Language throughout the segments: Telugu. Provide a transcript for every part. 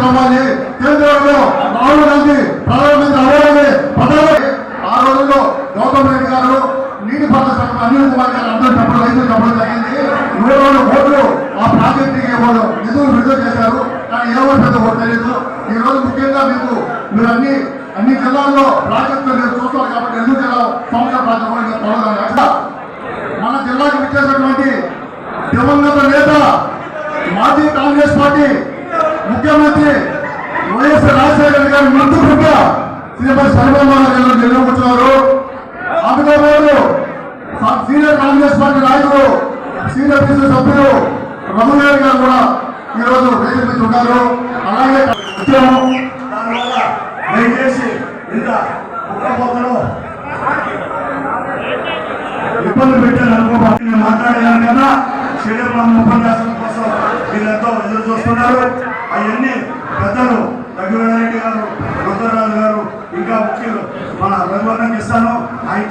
అవ్వాలి, కేంద్రంలో రాహుల్ గాంధీ ప్రధానమంత్రి అవ్వాలని పదవి. ఆ రోజుల్లో గౌతమ్ రెడ్డి గారు, నీటిపారుదల శాఖ అనిల్ కుమార్ గారు అందరూ చెప్పడం రైతులు చెప్పడం జరిగింది. 700 కోట్లు ఆ ప్రాజెక్టుకి నిధులు విడుదల చేశారు. కానీ ఎవరు పెద్ద ఓటు తెలియదు. ఈ రోజు ముఖ్యంగా మీరు అన్ని జిల్లాల్లో ప్రాజెక్టులు మీరు చూస్తారు కాబట్టి నెల్లూరు జిల్లా సంవత్సర ప్రాజెక్టు మన జిల్లాకు విచ్చేసినటువంటి దివంగత నేత, మాజీ కాంగ్రెస్ పార్టీ ముఖ్యమంత్రి వైఎస్ రాజశేఖర గారి మంత్రి బిడ్డ శ్రీమతి సర్వమ్మ గారు నిలబడుతున్నారు. అందుతో పాటు సీనియర్ కాంగ్రెస్ పార్టీ నాయకులు, సీనియర్ పిసిసి సభ్యులు రఘునాథ్ గారు కూడా ఈరోజు వేదిక ఉన్నారు. అలాగే దయచేసి ఇంత ఉక్కపోతలో ఇబ్బంది పెట్టారు అనుకోవాలి. నేను మాట్లాడేదాని కన్నా శ్రీరామ ఉపన్యాసం కోసం వీళ్ళంతా ఎదురు చూస్తున్నారు. అవన్నీ పెద్దలు రఘువీరారెడ్డి గారు, రుద్రరాజు గారు, ఇంకా ముఖ్యులు మన రఘువర్ణకి ఇస్తాను. ఆయన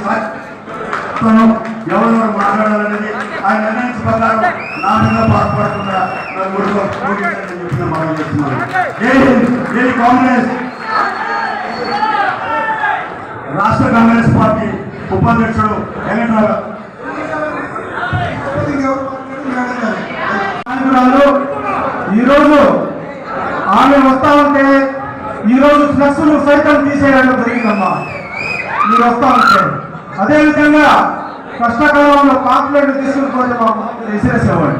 ఎవరెవరు మాట్లాడాలనేది ఆయన నిర్ణయించిన ప్రకారం నా మీద బాధపడకుండా చెప్పిన మనం చేస్తున్నాను. కాంగ్రెస్ రాష్ట్ర కాంగ్రెస్ పార్టీ ఉపాధ్యక్షుడు వెంకటరావు ఈరోజు ఆమె వస్తా ఉంటే ఈరోజు ఫ్లెక్స్లు సైతం తీసేయడం జరిగిందమ్మా. మీరు వస్తా ఉంటే అదేవిధంగా కష్టకాలంలో కాంప్లైంట్ తీసుకుని మాకు విసిరేసేవాడు.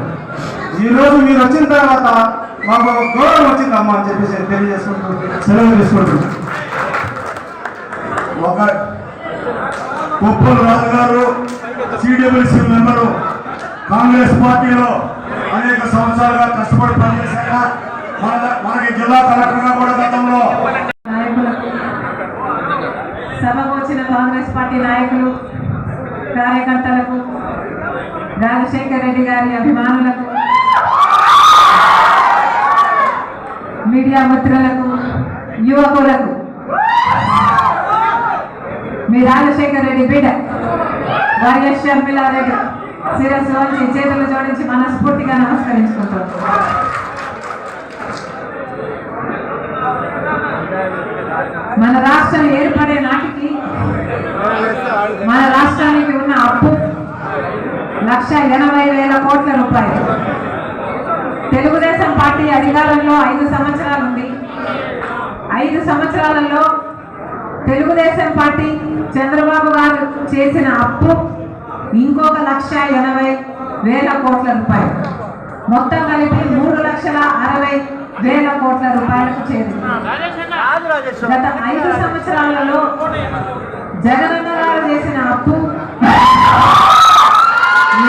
ఈరోజు మీరు వచ్చిన తర్వాత మాకు గౌరవం వచ్చిందమ్మా అని చెప్పేసి తెలియజేసుకుంటూ సెలవు తీసుకుంటున్నాం. ఒక కొప్పల రాజు గారు సిడబ్ల్యూసీ మెంబరు, కాంగ్రెస్ పార్టీలో అనేక సంవత్సరాలుగా కష్టపడి పనిచేశాక మనకి జిల్లా కలెక్టర్గా కూడా గతంలో సభకు వచ్చిన కాంగ్రెస్ పార్టీ నాయకులు, కార్యకర్తలకు, రాజశేఖర్ రెడ్డి గారి అభిమానులకు, మీడియా మిత్రులకు, యువకులకు, మీ రాజశేఖర్ రెడ్డి బిడ్డ వైఎస్ షర్మిలారెడ్డి శిరస్సు వంచి చేతులు జోడించి మనస్ఫూర్తిగా నమస్కరించుకుంటాం. మన రాష్ట్రం ఏర్పడే నాటికి మన రాష్ట్రానికి ఉన్న అప్పు 1,80,000 కోట్ల రూపాయలు. తెలుగుదేశం పార్టీ అధికారంలో 5 సంవత్సరాలు ఉంది. 5 సంవత్సరాలలో తెలుగుదేశం పార్టీ చంద్రబాబు గారు చేసిన అప్పు ఇంకొక 1,80,000 కోట్ల రూపాయలు. మొత్తం కలిపి 3,60,000 కోట్ల రూపాయలకు చేరింది. గత 5 సంవత్సరాలలో జగనన్న గారు చేసిన అప్పు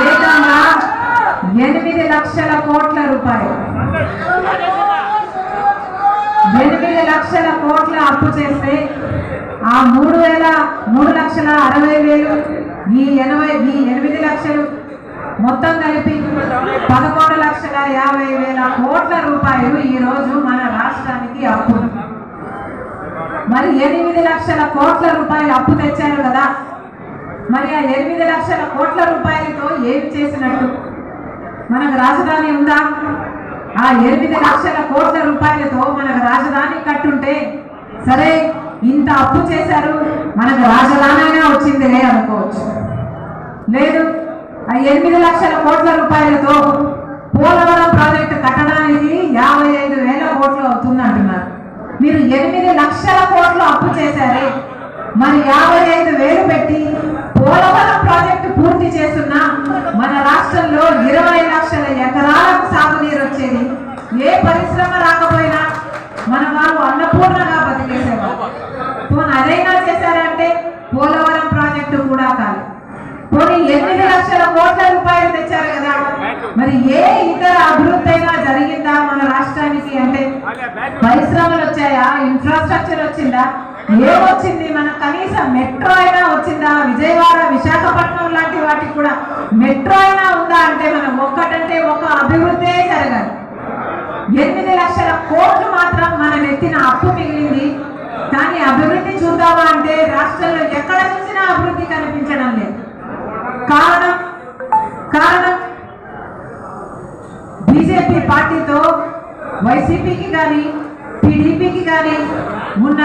ఏకంగా 8 లక్షల కోట్ల రూపాయలు. 8 లక్షల కోట్ల అప్పు చేస్తే ఆ 3,60,000 ఈ 8 లక్షలు మొత్తం కలిపి 11,50,000 కోట్ల రూపాయలు ఈరోజు మన రాష్ట్రానికి అప్పు. మరి 8 లక్షల కోట్ల రూపాయలు అప్పు తెచ్చారు కదా, మరి ఆ 8 లక్షల కోట్ల రూపాయలతో ఏమి చేసినట్టు? మనకు రాజధాని ఉందా? ఆ 8 లక్షల కోట్ల రూపాయలతో మనకు రాజధాని కట్టుంటే సరే, ఇంత అప్పు చేశారు, మనకు రాజధాని అయినా వచ్చిందిలే అనుకోవచ్చు. లేదు, ఆ 8 లక్షల కోట్ల రూపాయలతో పోలవరం ప్రాజెక్టు కట్టడానికి 55,000 కోట్లు అవుతుంది అంటున్నారు. మీరు 8 లక్షల కోట్లు అప్పు చేశారే, మరి 55,000 పెట్టి పోలవరం ప్రాజెక్టు పూర్తి చేస్తున్న మన రాష్ట్రంలో 20 లక్షల ఎకరాలకు సాగునీరు వచ్చేది. ఏ పరిశ్రమ రాకపోయినా మన వాళ్ళు అన్నపూర్ణగా బతికేసేవారు. అదైనా చేశారంటే పోలవరం ప్రాజెక్టు కూడా కాదు. పోనీ 8 లక్షల కోట్ల రూపాయలు తెచ్చారు కదా, మరి ఏ ఇతర అభివృద్ధి అయినా జరిగిందా మన రాష్ట్రానికి? అంటే పరిశ్రమలు వచ్చాయా? ఇన్ఫ్రాస్ట్రక్చర్ వచ్చిందా? ఏమొచ్చింది? మన కనీసం మెట్రో అయినా వచ్చిందా? విజయవాడ, విశాఖపట్నం లాంటి వాటికి కూడా మెట్రో అయినా ఉందా? అంటే మనం ఒక్కటంటే ఒక అభివృద్ధి జరగాలి. 8 లక్షల కోట్లు మాత్రం మనం ఎత్తిన అప్పు మిగిలింది. కానీ అభివృద్ధి చూద్దామా అంటే రాష్ట్రంలో ఎక్కడ చూసినా అభివృద్ధి కనిపించడం లేదు. కారణం బీజేపీ పార్టీతో వైసీపీకి కానీ టీడీపీకి కానీ ఉన్న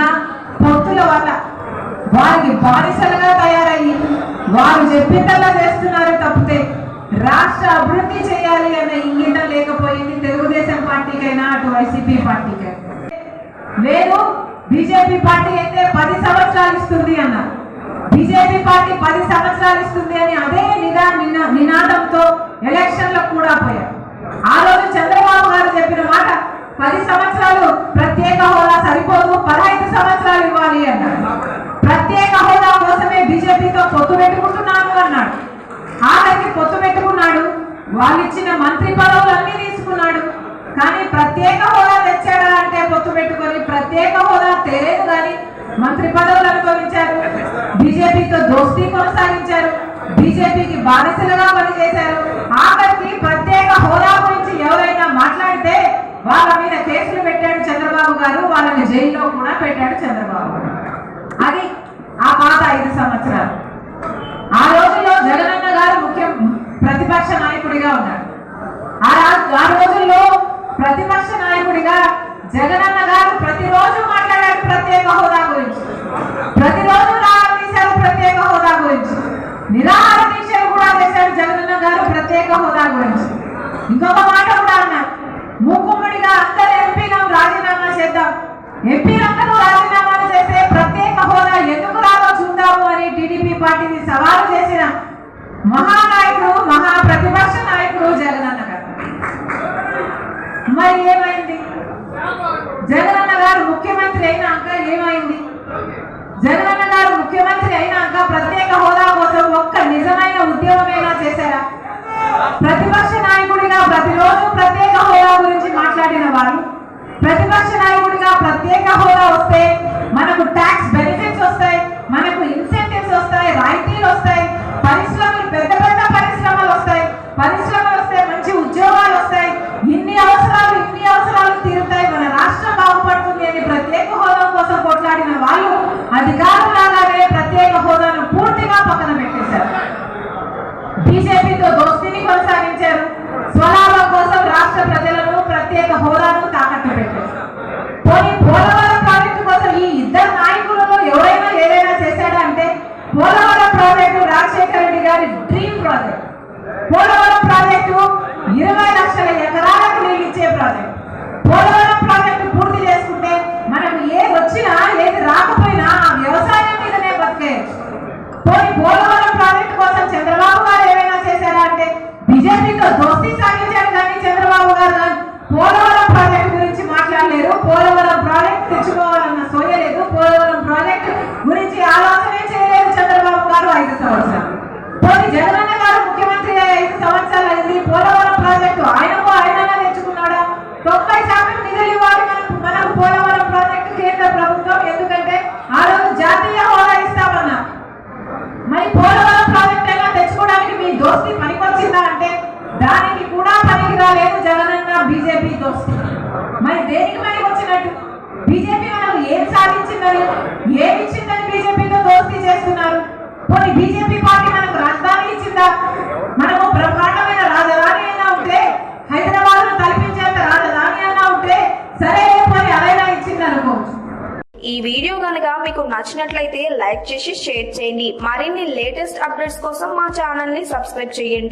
పొత్తుల వల్ల వారికి బానిసలుగా తయారయ్యి వారు చెప్పిందల్లా చేస్తున్నారు తప్పితే రాష్ట్ర అభివృద్ధి చేయాలి అన్న ఇంగితం లేకపోయింది తెలుగుదేశం పార్టీకైనా అటు వైసీపీ పార్టీకైనా. లేదు బీజేపీ పార్టీ అయితే 10 సంవత్సరాలు ఇస్తుంది అన్నారు. బీజేపీ పార్టీ 10 సంవత్సరాలు ఇస్తుంది అని అదే నినాదంతో ఎలక్షన్లకు కూడా పోయారు. ఆ రోజు చంద్రబాబు గారు చెప్పిన మాట 10 సంవత్సరాలు ప్రత్యేక హోదా సరిపోదు, 15 సంవత్సరాలు ఇవ్వాలి అన్నాడు. ప్రత్యేక హోదా కోసమే బీజేపీతో పొత్తు పెట్టుకుంటున్నాను అన్నాడు. ఆఖరికి పొత్తు పెట్టుకున్నాడు, వాళ్ళు ఇచ్చిన మంత్రి పదవులన్నీ తీసుకున్నాడు. కానీ ప్రత్యేక హోదా తెచ్చాడా అంటే పొత్తు పెట్టుకొని ప్రత్యేక హోదా తెలియదు కానీ మంత్రి పదవులు అనుభవించారు, బీజేపీతో దోస్తీ కొనసాగించారు, బీజేపీకి బానిసలుగా పనిచేశారు. ఆఖరికి ప్రత్యేక హోదా గురించి ఎవరైనా మాట్లాడితే వాళ్ళ మీద కేసులు పెట్టాడు చంద్రబాబు గారు, వాళ్ళని జైల్లో కూడా పెట్టాడు చంద్రబాబు. అది ఆ పాత 5 సంవత్సరాలు. ఆ రోజుల్లో జగనన్న గారు ప్రతిపక్ష నాయకుడిగా ఉన్నాడు. ఆ రోజుల్లో ప్రతిపక్ష నాయకుడిగా జగనన్న గారు ప్రతిరోజు మాట్లాడారు ప్రత్యేక హోదా గురించి, ప్రతిరోజు రాళ్ళు తీశారు ప్రత్యేక హోదా గురించి, నిరాహార దీక్షలు కూడా చేశారు జగనన్న గారు ప్రత్యేక హోదా గురించి. ఇంకొక మాట కూడా అన్నారు, మూకుమ్మడిగా అందరు ఎంపీలను రాజీనామా చేద్దాం, ఎంపీలందరూ రాజీనామాలు చేస్తే ప్రత్యేక హోదా ఎందుకు రాదో చూద్దాము అని టీడీపీ పార్టీని సవాలు చేసిన మహానాయకుడు, మహా ప్రతిపక్ష నాయకుడు జగనన్న గారు. మరి ఏమైంది? జగనన్న గారు ముఖ్యమంత్రి అయినాక ఏమైంది? జగనన్న గారు ముఖ్యమంత్రి అయినాక ప్రత్యేక హోదా కోసం ఒక్క నిజమైన ఉద్యమమైనా చేశారా? ప్రతిపక్ష నాయకుడిగా ప్రతిరోజు ప్రత్యేక హోదా గురించి మాట్లాడిన వారు, ప్రతిపక్ష నాయకుడిగా ప్రత్యేక హోదా వస్తే మనకు ట్యాక్స్ బెనిఫిట్స్ వస్తాయి, మనకు ఇన్సెంటివ్స్ వస్తాయి, రాయితీలు వస్తాయి, పరిశ్రమలు పెద్ద పెద్ద పరిశ్రమలు వస్తాయి, పరిశ్రమలు వస్తే మంచి ఉద్యోగాలు వస్తాయి, ఇన్ని అవసరాలు తీరుతాయి, మన రాష్ట్రం బాగుపడుతుంది అని ప్రత్యేక హోదా కోసం కొట్లాడిన వాళ్ళు అధికారులాగానే ప్రత్యేక హోదాను పూర్తిగా పక్కన పెట్టేశారు. బీజేపీతో దోస్తీని కొనసాగించారు, స్వలాభం కోసం రాష్ట్ర ప్రజలను ప్రత్యేక హోదాను తాకట్టు పెట్టారు. పోలవరం ప్రాజెక్టు కోసం ఈ ఇద్దరు నాయకులలో ఎవరైనా ఏదైనా చేశాడా అంటే పోలవరం ప్రాజెక్టు రాజశేఖర రెడ్డి గారి డ్రీమ్ ప్రాజెక్ట్. పోలవరం ప్రాజెక్టు 20 లక్షల ఎకరాలకు నీళ్ళు ఇచ్చే ప్రాజెక్ట్. పోలవరం ప్రాజెక్టు పూర్తి చేసుకుంటే మనకు ఏది వచ్చినా ఏది రాకపోయినా వ్యవసాయం మీదనే బతికేయచ్చు. పోలవరం ప్రాజెక్టు కోసం చంద్రబాబు గారు ఏమైనా చేశారా అంటే బీజేపీతో దోస్తీ సాగించారు కానీ చంద్రబాబు గారు పోలవరం ప్రాజెక్టు గురించి మాట్లాడలేరు, పోలవరం ప్రాజెక్టు తెచ్చుకోవాలన్న సోయలేదు, పోలవరం ప్రాజెక్టు గురించి ఆలోచనే చేయలేదు చంద్రబాబు గారు 5 సంవత్సరాలు. జగనన్న గారు ముఖ్యమంత్రి 5 సంవత్సరాలు అయింది, పోలవరం ప్రాజెక్టు ఆయన తెచ్చుకున్నాడా? 90% నిధులు ఇవ్వాలి మనకు పోలవరం ప్రాజెక్టు కేంద్ర ప్రభుత్వం, ఎందుకంటే ఆ రోజు జాతీయ హోదా ఇస్తామన్నారు. మరి పోలవరం ప్రాజెక్ట్ అయినా తెచ్చుకోవడానికి మీ దోస్తీ పనికొచ్చిందా అంటే దానికి కూడా పనికి రాలేదు జగనన్న బీజేపీ దోస్తీ. మరి దేనికి పనికి వచ్చినట్టు? బీజేపీ మనకు ఏం సాధించిందని, ఏమి ఇచ్చిందని బీజేపీతో దోస్తీ చేస్తున్నారు? పోనీ బీజేపీ పార్టీ మనకు రాజధాని ఇచ్చిందా? మనము బ్రహ్మాండమైన రాజధాని అయినా ఉంటే, హైదరాబాద్ ను తలపించేంత రాజధాని అయినా ఉంటే సరే, పోనీ అదైనా ఇచ్చింది అనుకోవచ్చు. ఈ వీడియో కనుక మీకు నచ్చినట్లయితే లైక్ చేసి షేర్ చేయండి. మరిన్ని లేటెస్ట్ అప్డేట్స్ కోసం మా ఛానల్ ని సబ్స్క్రైబ్ చేయండి.